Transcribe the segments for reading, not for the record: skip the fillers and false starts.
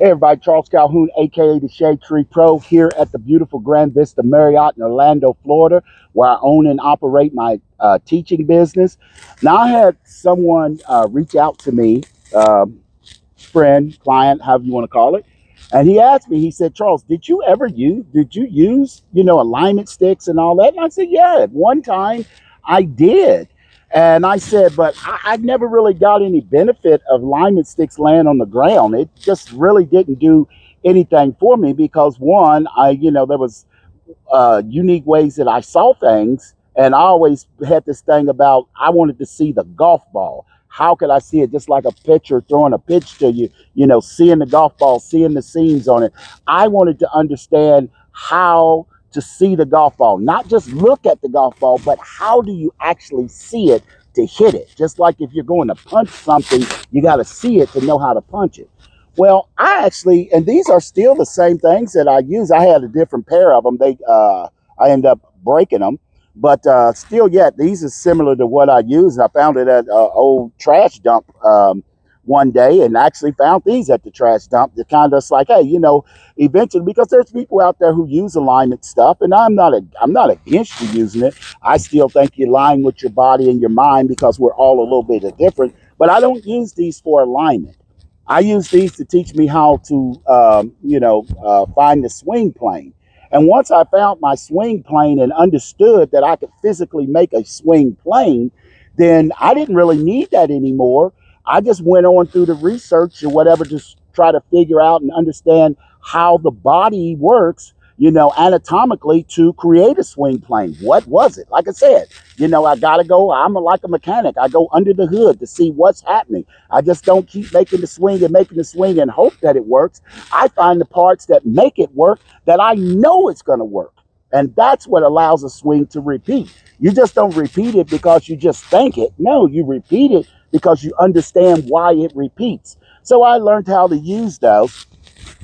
Hey everybody, Charles Calhoun, aka the Shade Tree Pro, here at the beautiful Grand Vista Marriott in Orlando, Florida, where I own and operate my teaching business. Now, I had someone reach out to me, friend, client, however you want to call it, and he asked me. He said, "Charles, did you use, alignment sticks and all that?" And I said, "Yeah, at one time I did." And I said, but I never really got any benefit of alignment sticks laying on the ground. It just really didn't do anything for me because one, there was unique ways that I saw things. And I always had this thing about I wanted to see the golf ball. How could I see it? Just like a pitcher throwing a pitch to you, seeing the golf ball, seeing the seams on it. I wanted to understand how to see the golf ball, not just look at the golf ball, but how do you actually see it to hit it? Just like if you're going to punch something, you got to see it to know how to punch it. Well, and these are still the same things that I use. I had a different pair of them. I ended up breaking them, but still, yet these are similar to what I use. I found it at an old trash dump one day, and actually found these at the trash dump. They're kind of like, hey, eventually, because there's people out there who use alignment stuff, and I'm not against you using it. I still think you align with your body and your mind because we're all a little bit different. But I don't use these for alignment. I use these to teach me how to, find the swing plane. And once I found my swing plane and understood that I could physically make a swing plane, then I didn't really need that anymore. I just went on through the research or whatever, just try to figure out and understand how the body works, anatomically to create a swing plane. What was it? Like I said, I got to go. Like a mechanic. I go under the hood to see what's happening. I just don't keep making the swing and hope that it works. I find the parts that make it work that I know it's going to work. And that's what allows a swing to repeat. You just don't repeat it because you just think it. No, you repeat it because you understand why it repeats. So I learned how to use those.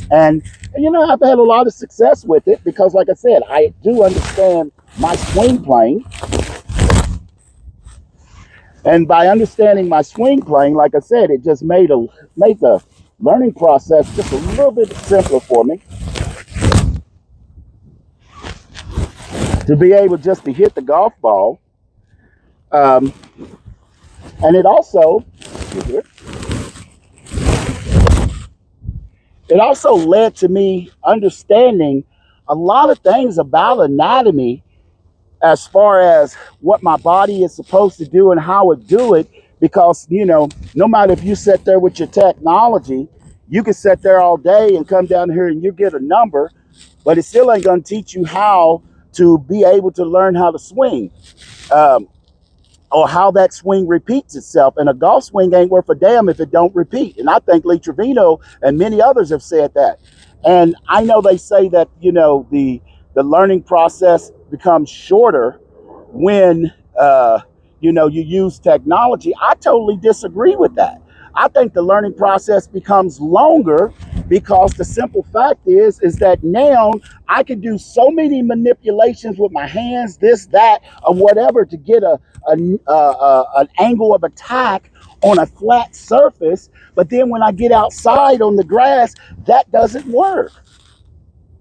And, I've had a lot of success with it because, like I said, I do understand my swing plane. And by understanding my swing plane, like I said, it just made the learning process just a little bit simpler for me to be able just to hit the golf ball. And it also led to me understanding a lot of things about anatomy as far as what my body is supposed to do and how it do it. Because, no matter if you sit there with your technology, you can sit there all day and come down here and you get a number, but it still ain't going to teach you how to be able to learn how to swing. Or how that swing repeats itself. And a golf swing ain't worth a damn if it don't repeat. And I think Lee Trevino and many others have said that. And I know they say that, the learning process becomes shorter when, you use technology. I totally disagree with that. I think the learning process becomes longer because the simple fact is that now I can do so many manipulations with my hands, this, that, or whatever to get an angle of attack on a flat surface. But then when I get outside on the grass, that doesn't work.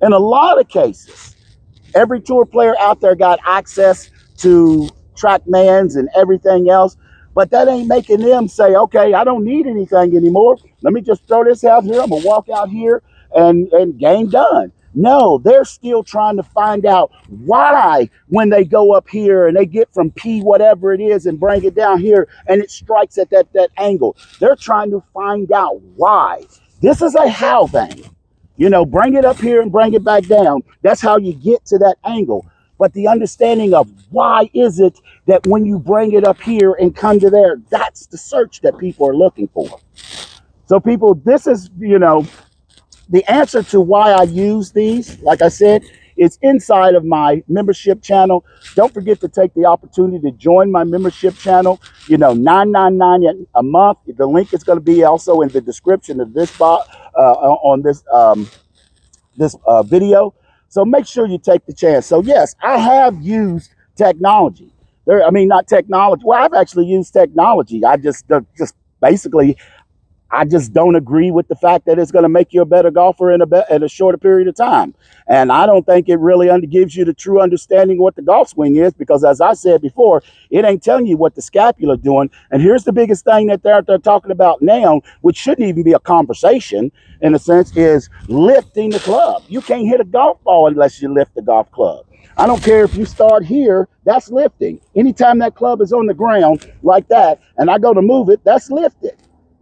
In a lot of cases, every tour player out there got access to TrackMans and everything else, but that ain't making them say, okay, I don't need anything anymore. Let me just throw this out here. I'm gonna walk out here and game done. No, they're still trying to find out why when they go up here and they get from P whatever it is and bring it down here and it strikes at that angle. They're trying to find out why. This is a how thing. Bring it up here and bring it back down. That's how you get to that angle. But the understanding of why is it that when you bring it up here and come to there, that's the search that people are looking for. So people, this is, the answer to why I use these, like I said, it's inside of my membership channel. Don't forget to take the opportunity to join my membership channel. $9.99 a month. The link is going to be also in the description of this on this video. So make sure you take the chance. So yes, I have used technology. Not technology. Well, I've actually used technology. I just basically I just don't agree with the fact that it's going to make you a better golfer in a shorter period of time. And I don't think it really gives you the true understanding of what the golf swing is, because as I said before, it ain't telling you what the scapula doing. And here's the biggest thing that they're talking about now, which shouldn't even be a conversation in a sense, is lifting the club. You can't hit a golf ball unless you lift the golf club. I don't care if you start here, that's lifting. Anytime that club is on the ground like that and I go to move it, that's lifted.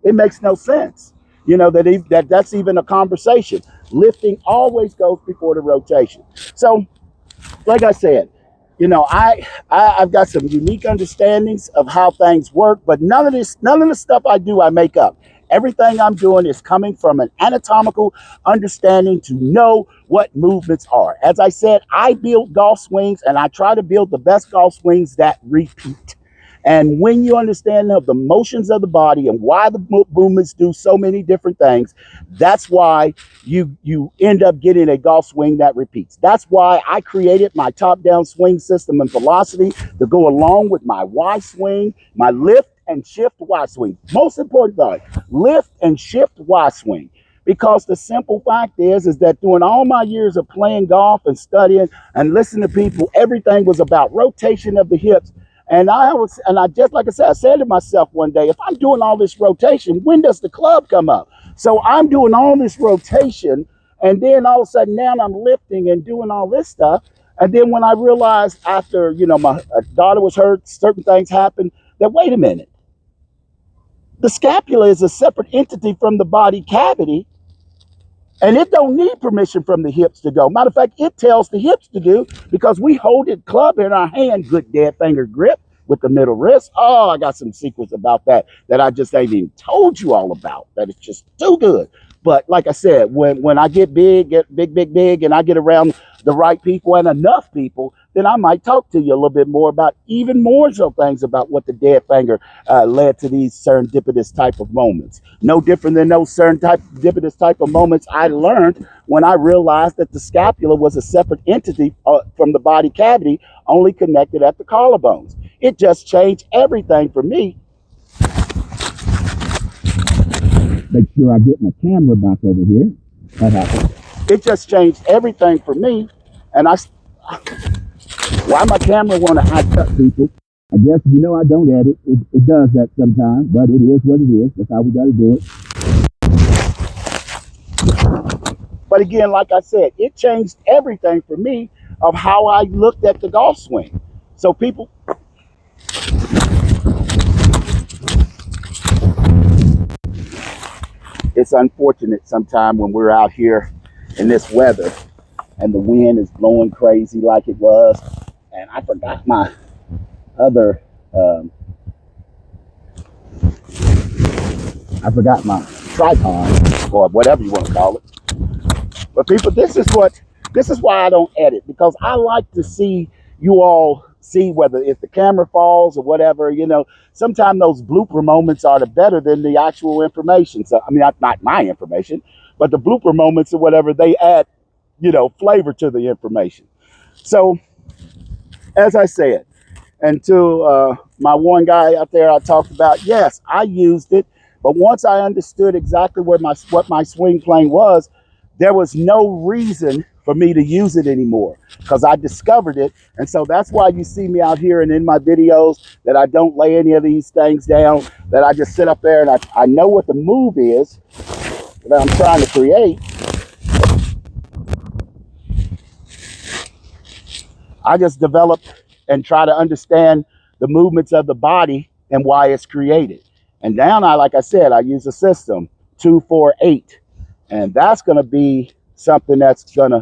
It makes no sense, that's even a conversation. Lifting always goes before the rotation. So, like I said, I've got some unique understandings of how things work, but none of the stuff I do, I make up. Everything I'm doing is coming from an anatomical understanding to know what movements are. As I said, I build golf swings, and I try to build the best golf swings that repeat. And when you understand the motions of the body and why the movements do so many different things, that's why you end up getting a golf swing that repeats. That's why I created my top-down swing system and velocity to go along with my Y swing, my lift and shift Y swing. Most important thing, lift and shift Y swing. Because the simple fact is that during all my years of playing golf and studying and listening to people, everything was about rotation of the hips. And I just, like I said to myself one day, if I'm doing all this rotation, when does the club come up? So I'm doing all this rotation, and then all of a sudden now I'm lifting and doing all this stuff. And then when I realized after, my daughter was hurt, certain things happened, that wait a minute, the scapula is a separate entity from the body cavity. And it don't need permission from the hips to go. Matter of fact, it tells the hips to do, because we hold it club in our hand, good dead finger grip with the middle wrist. Oh, I got some secrets about that I just ain't even told you all about. That is just too good. But like I said, when I get big, and I get around the right people and enough people, then I might talk to you a little bit more about even more so things about what the dead finger led to these serendipitous type of moments. No different than those serendipitous type of moments I learned when I realized that the scapula was a separate entity from the body cavity, only connected at the collarbones. It just changed everything for me. Make sure I get my camera back over here. That happened. It just changed everything for me. And why my camera want to hot cut people? I guess I don't edit. It does that sometimes, but it is what it is. That's how we got to do it. But again, like I said, it changed everything for me of how I looked at the golf swing. So people, it's unfortunate sometimes when we're out here in this weather and the wind is blowing crazy like it was, and I forgot my other tripod, or whatever you want to call it. But people, this is why I don't edit, because I like to see you all see whether if the camera falls or whatever. Sometimes those blooper moments are the better than the actual information. So I mean, not my information, but the blooper moments or whatever, they add flavor to the information. So as I said, and to my one guy out there I talked about, yes, I used it, but once I understood exactly what my swing plane was, there was no reason for me to use it anymore, because I discovered it. And so that's why you see me out here and in my videos that I don't lay any of these things down, that I just sit up there and I know what the move is that I'm trying to create. I just develop and try to understand the movements of the body and why it's created. And now, like I said, I use a system 248, and that's going to be something that's going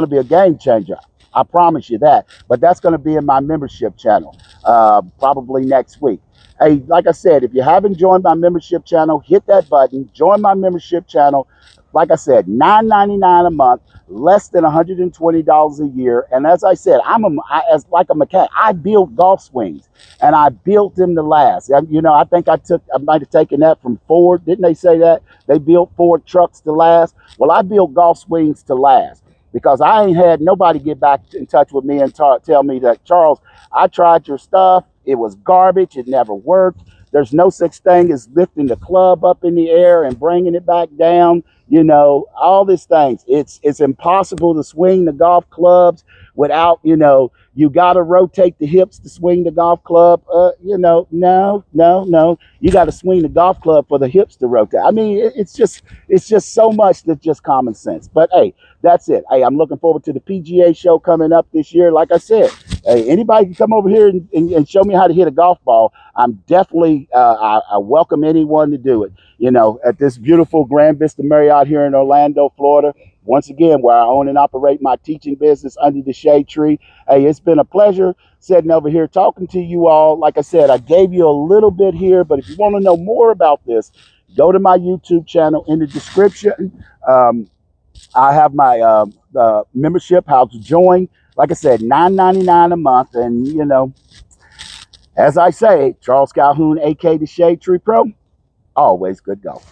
to be a game changer. I promise you that. But that's going to be in my membership channel probably next week. Hey, like I said, if you haven't joined my membership channel, hit that button, join my membership channel. Like I said, $9.99 a month, less than $120 a year. And as I said, as like a mechanic, I build golf swings, and I built them to last. I think I might have taken that from Ford. Didn't they say that? They built Ford trucks to last. Well, I built golf swings to last, because I ain't had nobody get back in touch with me and tell me that, Charles, I tried your stuff. It was garbage. It never worked. There's no such thing as lifting the club up in the air and bringing it back down. You know, all these things. It's impossible to swing the golf clubs without, you know, you got to rotate the hips to swing the golf club. You know, no. You got to swing the golf club for the hips to rotate. I mean, it's just so much that's just common sense. But hey, that's it. Hey, I'm looking forward to the PGA show coming up this year. Like I said, hey, anybody can come over here and show me how to hit a golf ball. I'm definitely, I welcome anyone to do it. You know, at this beautiful Grand Vista Marriott here in Orlando, Florida. Once again, where I own and operate my teaching business under the shade tree. Hey, it's been a pleasure sitting over here talking to you all. Like I said, I gave you a little bit here, but if you want to know more about this, go to my YouTube channel in the description. I have my membership, how to join. Like I said, $9.99 a month. And, you know, as I say, Charles Calhoun, a.k.a. the Shade Tree Pro, always good golf.